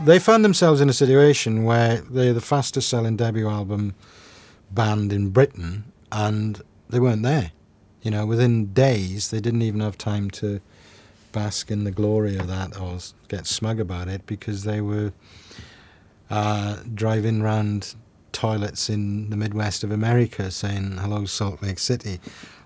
they found themselves in a situation where they're the fastest selling debut album band in Britain, and they weren't there. You know, within days, they didn't even have time to bask in the glory of that or get smug about it, because they were driving round toilets in the Midwest of America saying, hello, Salt Lake City,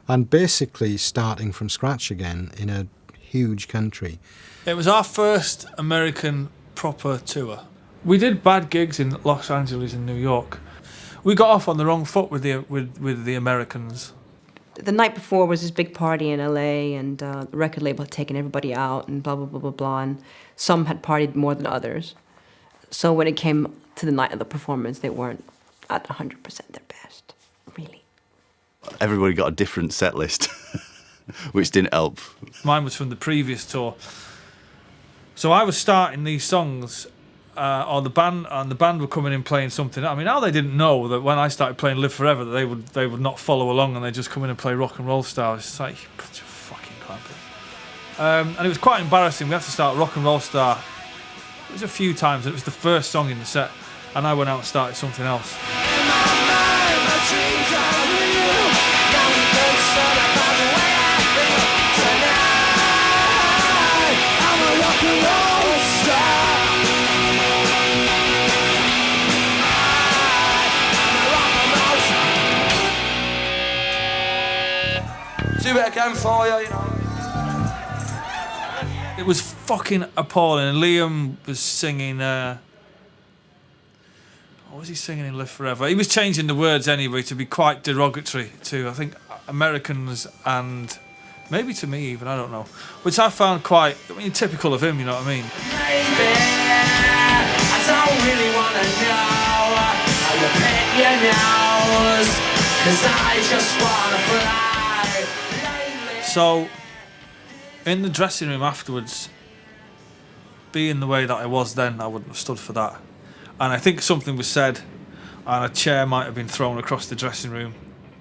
and basically starting from scratch again in a huge country. It was our first American proper tour. We did bad gigs in Los Angeles and New York. We got off on the wrong foot with the Americans. The night before was this big party in LA, and the record label had taken everybody out and blah, blah, blah, blah, blah, and some had partied more than others. So when it came to the night of the performance, they weren't at 100% their best, really. Everybody got a different set list, which didn't help. Mine was from the previous tour. So I was starting these songs, or the band were coming in playing something. I mean, how they didn't know that when I started playing Live Forever, that they would not follow along and they'd just come in and play Rock and Roll Star. It's just like, bunch of fucking clampers. And it was quite embarrassing. We had to start Rock and Roll Star. It was a few times. It was the first song in the set, and I went out and started something else. Do what I can for you, you know. It was fucking appalling. And Liam was singing. What was he singing in Live Forever? He was changing the words anyway to be quite derogatory to, I think, Americans and maybe to me even, I don't know. Which I found quite, I mean, typical of him, you know what I mean? Maybe I don't really want to know how you pick your nose, 'cause I just want to fly. So, in the dressing room afterwards, being the way that I was then, I wouldn't have stood for that. And I think something was said, and a chair might have been thrown across the dressing room.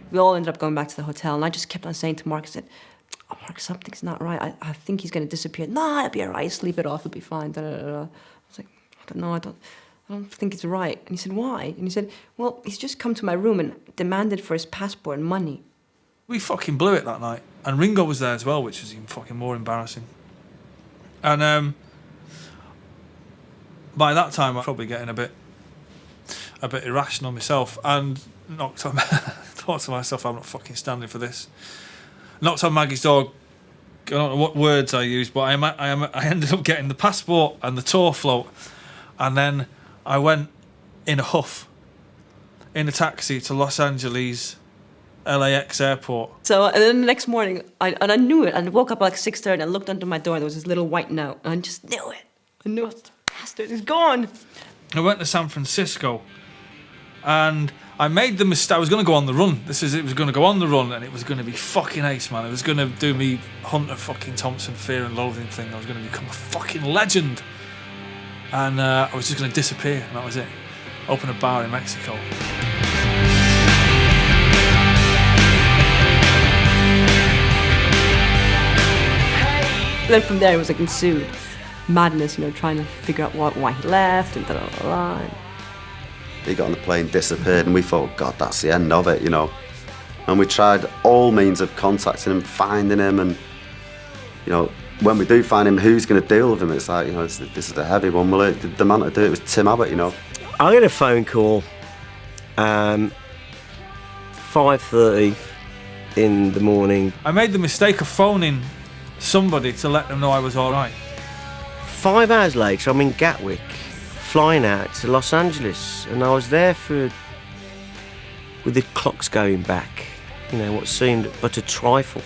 We all ended up going back to the hotel, and I just kept on saying to Mark, I said, oh, Mark, something's not right. I think he's going to disappear. No, it'll be all right. Sleep it off. It'll be fine. Da, da, da, da. I was like, I don't know. I don't think it's right. And he said, why? And he said, well, he's just come to my room and demanded for his passport and money. We fucking blew it that night. And Ringo was there as well, which was even fucking more embarrassing. And by that time, I was probably getting a bit irrational myself, and thought to myself, I'm not fucking standing for this. Knocked on Maggie's door. I don't know what words I used, but I ended up getting the passport and the tour float, and then I went in a huff in a taxi to Los Angeles LAX airport. So, and then the next morning, I knew it. I woke up at like 6:30 and I looked under my door and there was this little white note. And I just knew it. I knew it. Bastard, it's gone. I went to San Francisco and I made the mistake. I was going to go on the run. It was going to go on the run and it was going to be fucking ace, man. It was going to do me Hunter fucking Thompson Fear and Loathing thing. I was going to become a fucking legend. And I was just going to disappear, and that was it. Open a bar in Mexico. Then from there it was like ensued madness, you know, trying to figure out why he left and da da da da. He got on the plane, disappeared, and we thought, God, that's the end of it, you know. And we tried all means of contacting him, finding him, and, you know, when we do find him, who's going to deal with him? It's like, you know, this is the heavy one. Well, the man to do it was Tim Abbott, you know. I get a phone call, 5:30 in the morning. I made the mistake of phoning somebody to let them know I was all right. 5 hours later, I'm in Gatwick, flying out to Los Angeles, and I was there with the clocks going back, you know, what seemed but a trifle.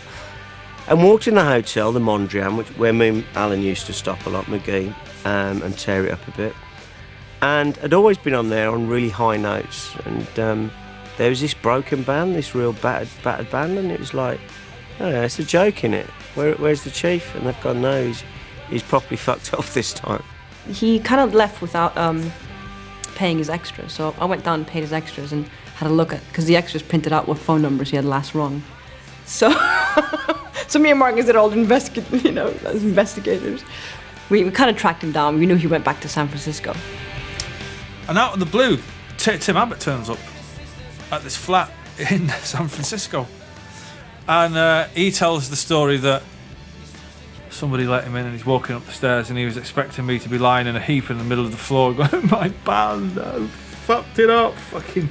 And walked in the hotel, the Mondrian, where me and Alan used to stop a lot, McGee, and tear it up a bit. And I'd always been on there on really high notes, and there was this broken band, this real battered band, and it was like, oh, it's a joke, innit? Where's the chief? And they've gone, no, he's properly fucked off this time. He kind of left without paying his extras, so I went down and paid his extras and had a look at, because the extras printed out what phone numbers he had last rung. So, so me and Marcus did all investigators. we kind of tracked him down. We knew he went back to San Francisco. And out of the blue, Tim Abbott turns up at this flat in San Francisco. And he tells the story that somebody let him in and he's walking up the stairs and he was expecting me to be lying in a heap in the middle of the floor going, my band, I fucked it up, fucking.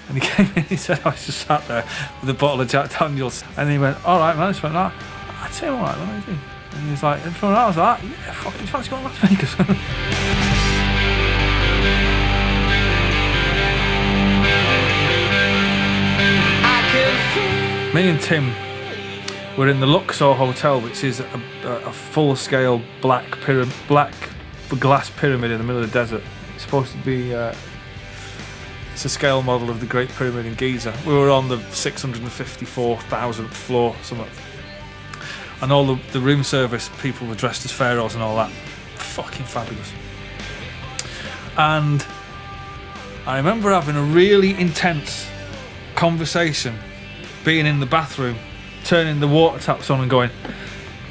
And he came in and he said, I was just sat there with a bottle of Jack Daniels. And he went, all right, man. I just went, I'd say all right, what do you do? And he was like, and from that I was like, yeah, fucking fancy going to Las Vegas. Me and Tim were in the Luxor Hotel, which is a full-scale black glass pyramid in the middle of the desert. It's supposed to be it's a scale model of the Great Pyramid in Giza. We were on the 654,000th floor, something. And all the room service people were dressed as pharaohs and all that. Fucking fabulous. And I remember having a really intense conversation, being in the bathroom, turning the water taps on and going,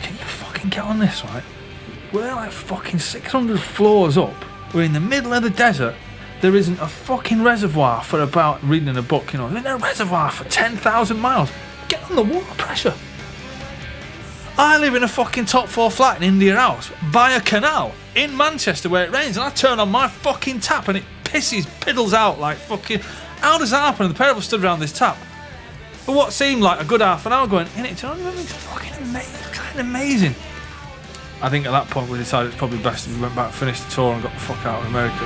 can you fucking get on this, right? We're like fucking 600 floors up. We're in the middle of the desert. There isn't a fucking reservoir for about, reading in a book, you know, there's no reservoir for 10,000 miles. Get on the water pressure. I live in a fucking top floor flat in India House by a canal in Manchester where it rains, and I turn on my fucking tap and it piddles out like fucking. How does that happen? And the pair of us stood around this tap for what seemed like a good half an hour going, innit, do you know what I mean? It's fucking amazing. It's kind of amazing. I think at that point we decided it's probably best if we went back, finished the tour and got the fuck out of America.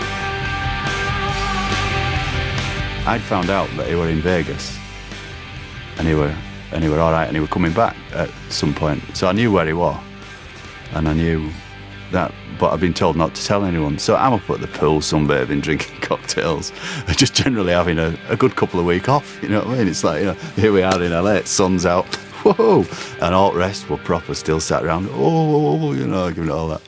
I'd found out that he were in Vegas and he were all right and he were coming back at some point. So I knew where he was and I knew that, but I've been told not to tell anyone. So I'm up at the pool sunbathing, drinking cocktails, just generally having a good couple of weeks off, you know what I mean? It's like, you know, here we are in LA, sun's out, whoa, and all the rest were proper still sat around, oh, you know, giving it all that.